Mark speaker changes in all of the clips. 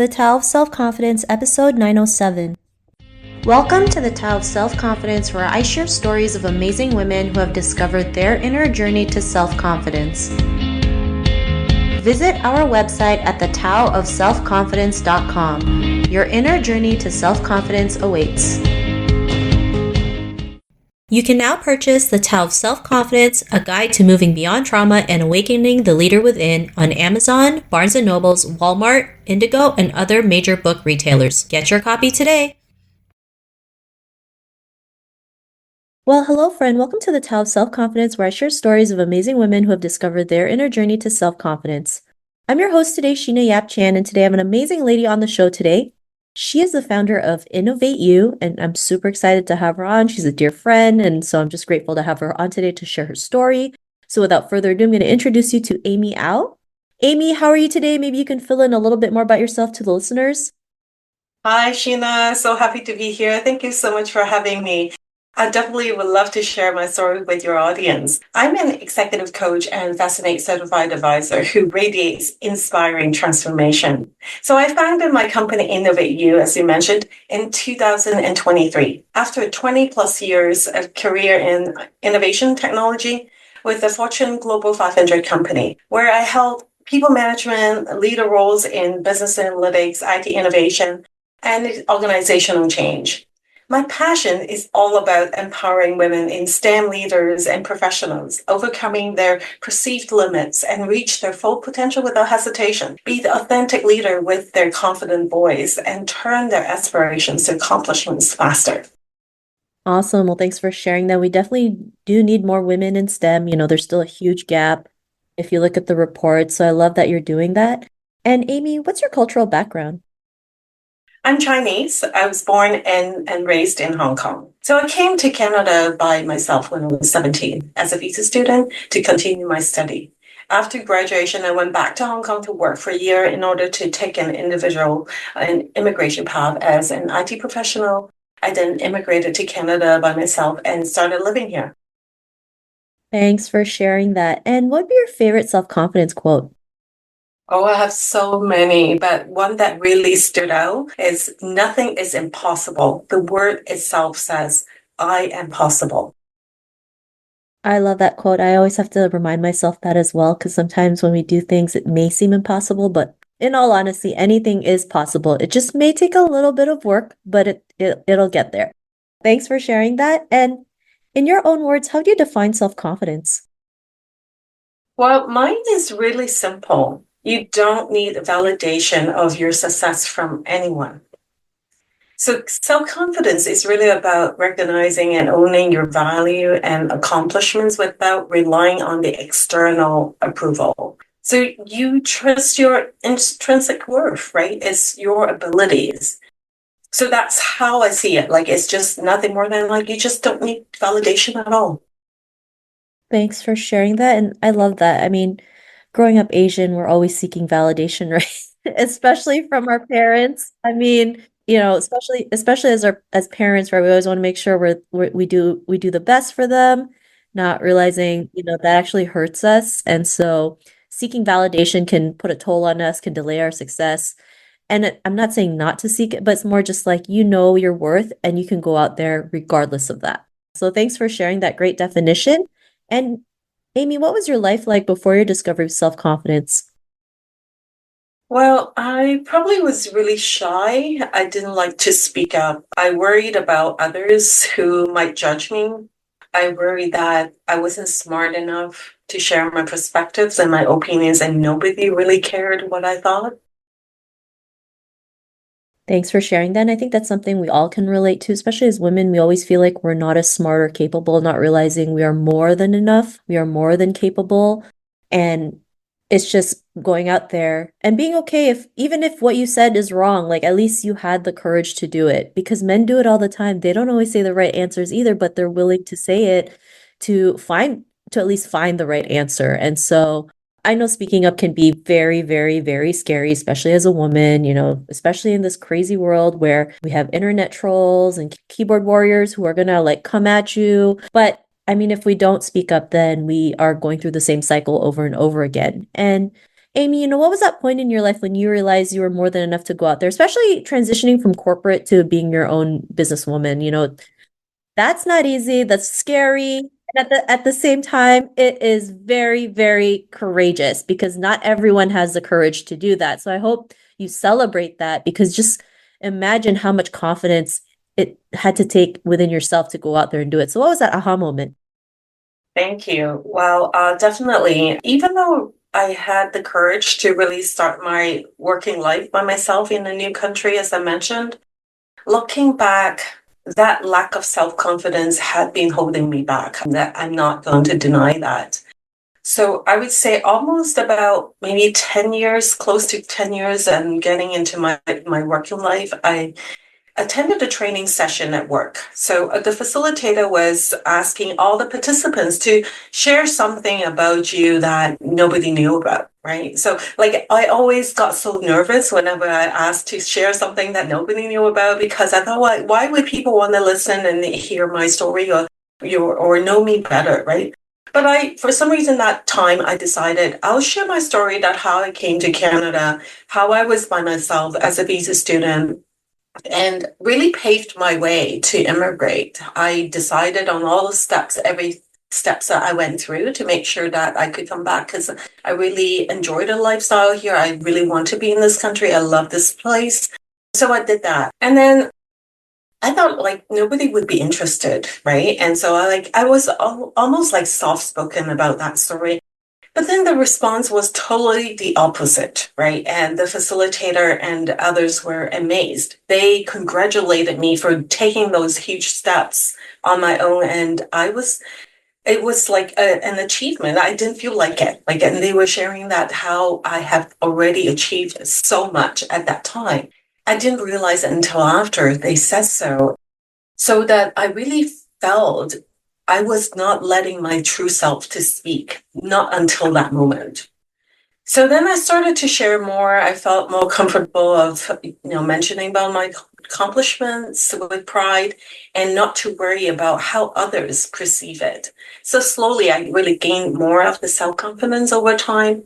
Speaker 1: The Tao of Self-Confidence, episode 907. Welcome to the Tao of Self-Confidence, where I share stories of amazing women who have discovered their inner journey to self-confidence. Visit our website at thetaoofselfconfidence.com. Your inner journey to self-confidence awaits. You can now purchase The Tao of Self-Confidence, a guide to moving beyond trauma and awakening the leader within on Amazon, Barnes & Noble's, Walmart, Indigo, and other major book retailers. Get your copy today. Well, hello, friend. Welcome to The Tao of Self-Confidence, where I share stories of amazing women who have discovered their inner journey to self-confidence. I'm your host today, Sheena Yap Chan, and today I have an amazing lady on the show today. She is the founder of Innovate You, and I'm super excited to have her on. She's a dear friend, and so I'm just grateful to have her on today to share her story. So without further ado, I'm going to introduce you to Amy Au. Amy, how are you today? Maybe you can fill in a little bit more about yourself to the listeners.
Speaker 2: Hi, Sheena. So happy to be here. Thank you so much for having me. I definitely would love to share my story with your audience. I'm an executive coach and Fascinate certified advisor who radiates inspiring transformation. So I founded my company Innovate You, as you mentioned, in 2023. After 20 plus years of career in innovation technology with the Fortune Global 500 company, where I held people management, leader roles in business analytics, IT innovation, and organizational change. My passion is all about empowering women in STEM leaders and professionals, overcoming their perceived limits and reach their full potential without hesitation, be the authentic leader with their confident voice, and turn their aspirations to accomplishments faster.
Speaker 1: Awesome. Well, thanks for sharing that. We definitely do need more women in STEM. There's still a huge gap if you look at the reports. So I love that you're doing that. And Amy, what's your cultural background?
Speaker 2: I'm Chinese. I was born and raised in Hong Kong. So I came to Canada by myself when I was 17 as a visa student to continue my study. After graduation, I went back to Hong Kong to work for a year in order to take an immigration path as an IT professional. I then immigrated to Canada by myself and started living here.
Speaker 1: Thanks for sharing that. And what would be your favorite self-confidence quote?
Speaker 2: Oh, I have so many, but one that really stood out is nothing is impossible. The word itself says, I am possible.
Speaker 1: I love that quote. I always have to remind myself that as well, because sometimes when we do things, it may seem impossible, but in all honesty, anything is possible. It just may take a little bit of work, but it'll get there. Thanks for sharing that. And in your own words, how do you define self-confidence?
Speaker 2: Well, mine is really simple. You don't need validation of your success from anyone. So self-confidence is really about recognizing and owning your value and accomplishments without relying on the external approval. So you trust your intrinsic worth, right? It's your abilities. So that's how I see it. Like, it's just nothing more than like, you just don't need validation at all.
Speaker 1: Thanks for sharing that. And I love that. I mean, growing up Asian, we're always seeking validation, right? Especially from our parents. I mean, especially as parents, right? We always want to make sure we do the best for them, not realizing, that actually hurts us. And so seeking validation can put a toll on us, can delay our success. And I'm not saying not to seek it, but it's more just like you know your worth and you can go out there regardless of that. So thanks for sharing that great definition. And Amy, what was your life like before your discovery of self-confidence?
Speaker 2: Well, I probably was really shy. I didn't like to speak up. I worried about others who might judge me. I worried that I wasn't smart enough to share my perspectives and my opinions, and nobody really cared what I thought.
Speaker 1: Thanks for sharing that. And I think that's something we all can relate to, especially as women. We always feel like we're not as smart or capable, not realizing we are more than enough, we are more than capable. And it's just going out there and being okay if even if what you said is wrong, like at least you had the courage to do it because men do it all the time. They don't always say the right answers either, but they're willing to say it to find to at least find the right answer. And so I know speaking up can be very, very, very scary, especially as a woman, especially in this crazy world where we have internet trolls and keyboard warriors who are gonna like come at you. But I mean, if we don't speak up, then we are going through the same cycle over and over again. And Amy, what was that point in your life when you realized you were more than enough to go out there, especially transitioning from corporate to being your own businesswoman? That's not easy. That's scary. And at the same time, it is very, very courageous because not everyone has the courage to do that. So I hope you celebrate that because just imagine how much confidence it had to take within yourself to go out there and do it. So what was that aha moment?
Speaker 2: Thank you. Well, definitely. Even though I had the courage to really start my working life by myself in a new country, as I mentioned, looking back, that lack of self-confidence had been holding me back. That I'm not going to deny that. So I would say almost about maybe 10 years, close to 10 years and getting into my working life, I attended a training session at work. So the facilitator was asking all the participants to share something about you that nobody knew about, right? So like I always got so nervous whenever I asked to share something that nobody knew about because I thought, why would people want to listen and hear my story or know me better, right? But for some reason, that time I decided I'll share my story that how I came to Canada, how I was by myself as a visa student, and really paved my way to immigrate. I decided on all the steps, every steps that I went through to make sure that I could come back because I really enjoyed the lifestyle here. I really want to be in this country. I love this place. So I did that. And then I thought like nobody would be interested, right? And so I was almost like soft spoken about that story. But then the response was totally the opposite, right? And the facilitator and others were amazed. They congratulated me for taking those huge steps on my own. And it was like an achievement. I didn't feel like it. And they were sharing that how I have already achieved so much at that time. I didn't realize it until after they said so. So that I really felt I was not letting my true self to speak, not until that moment. So then I started to share more. I felt more comfortable of, mentioning about my accomplishments with pride and not to worry about how others perceive it. So slowly I really gained more of the self-confidence over time.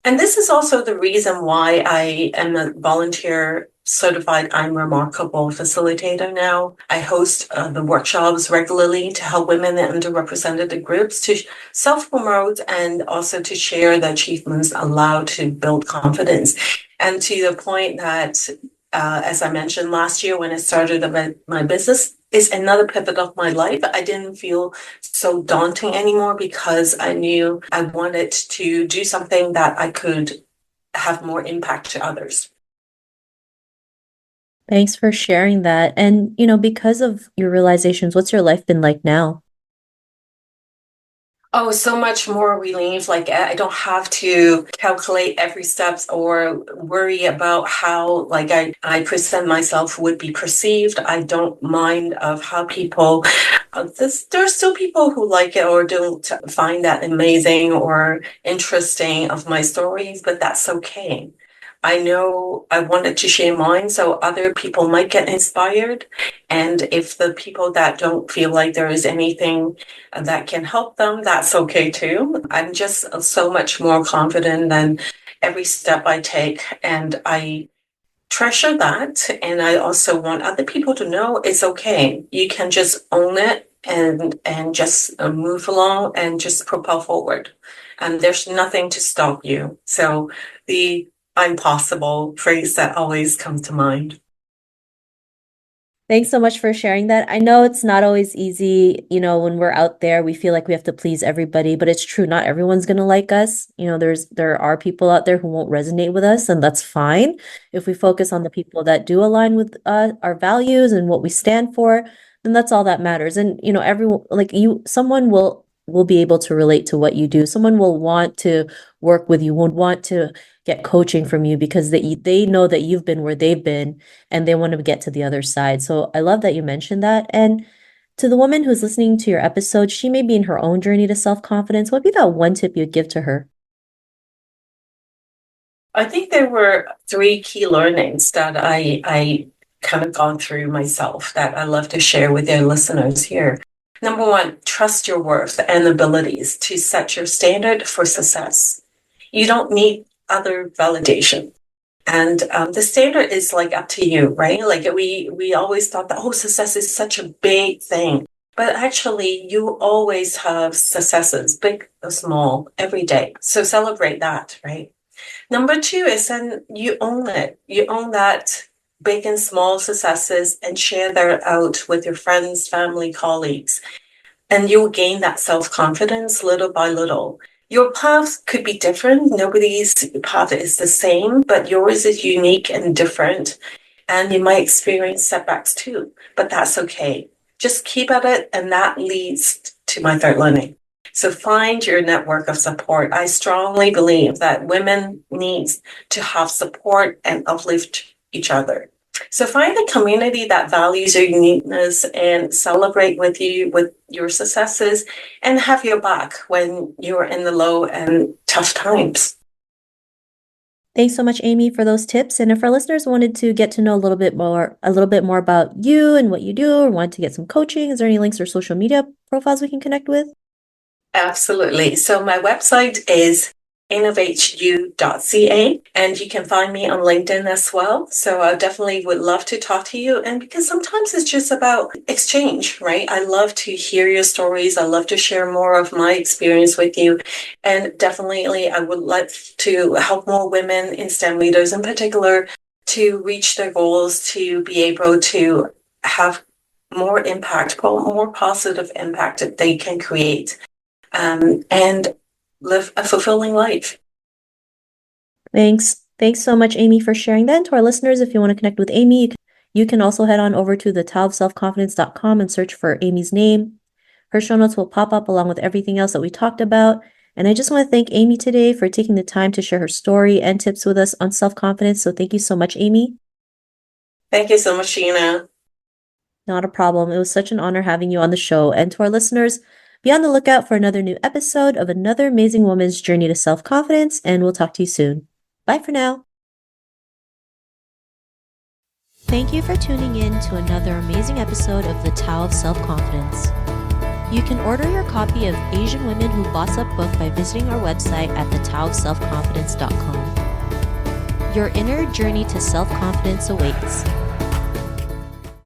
Speaker 2: And this is also the reason why I am a volunteer certified I'm Remarkable facilitator now. I host the workshops regularly to help women and underrepresented groups to self-promote and also to share the achievements allowed to build confidence. And to the point that, as I mentioned last year when I started my business, is another pivot of my life. I didn't feel so daunting anymore because I knew I wanted to do something that I could have more impact to others.
Speaker 1: Thanks for sharing that. And, because of your realizations, what's your life been like now?
Speaker 2: Oh, so much more relief. Like I don't have to calculate every steps or worry about how I present myself would be perceived. I don't mind of how people there's still people who like it or don't find that amazing or interesting of my stories, but that's okay. I know I wanted to share mine so other people might get inspired. And if the people that don't feel like there is anything that can help them, that's okay too. I'm just so much more confident than every step I take. And I treasure that. And I also want other people to know it's okay. You can just own it and just move along and just propel forward. And there's nothing to stop you. So the I'm possible phrase that always comes to mind.
Speaker 1: Thanks so much for sharing that. I know it's not always easy, when we're out there, we feel like we have to please everybody, but it's true, not everyone's gonna like us. There are people out there who won't resonate with us, and that's fine. If we focus on the people that do align with our values and what we stand for, then that's all that matters. And everyone like someone will be able to relate to what you do. Someone will want to work with you, would want to get coaching from you because they know that you've been where they've been and they want to get to the other side. So I love that you mentioned that. And to the woman who's listening to your episode, she may be in her own journey to self-confidence. What would be that one tip you'd give to her?
Speaker 2: I think there were three key learnings that I kind of gone through myself that I love to share with your listeners here. Number one, trust your worth and abilities to set your standard for success. You don't need other validation. And the standard is like up to you, right? Like we always thought that, oh, success is such a big thing. But actually, you always have successes, big or small, every day. So celebrate that, right? Number two is then you own it. You own that big and small successes and share that out with your friends, family, colleagues. And you'll gain that self-confidence little by little. Your path could be different. Nobody's path is the same, but yours is unique and different. And you might experience setbacks too, but that's okay. Just keep at it, and that leads to my third learning. So find your network of support. I strongly believe that women need to have support and uplift each other. So find a community that values your uniqueness and celebrate with you with your successes and have your back when you're in the low and tough times.
Speaker 1: Thanks so much, Amy, for those tips. And if our listeners wanted to get to know a little bit more about you and what you do, or wanted to get some coaching, is there any links or social media profiles we can connect with?
Speaker 2: Absolutely. So my website is innovateyou.ca, and you can find me on LinkedIn as well. So I definitely would love to talk to you. And because sometimes it's just about exchange, right? I love to hear your stories. I love to share more of my experience with you. And definitely I would like to help more women in STEM leaders in particular to reach their goals, to be able to have more impact, more positive impact that they can create. And live a fulfilling life.
Speaker 1: Thanks so much, Amy, for sharing that. And to our listeners, if you want to connect with Amy, you can also head on over to thetaoofselfconfidence.com and search for Amy's name. Her show notes will pop up along with everything else that we talked about. And I just want to thank Amy today for taking the time to share her story and tips with us on self-confidence. So thank you so much, Amy.
Speaker 2: Thank you so much, Sheena.
Speaker 1: Not a problem. It was such an honor having you on the show. And to our listeners, be on the lookout for another new episode of another amazing woman's journey to self-confidence, and we'll talk to you soon. Bye for now. Thank you for tuning in to another amazing episode of The Tao of Self-Confidence. You can order your copy of Asian Women Who Boss Up book by visiting our website at thetaoofselfconfidence.com. Your inner journey to self-confidence awaits.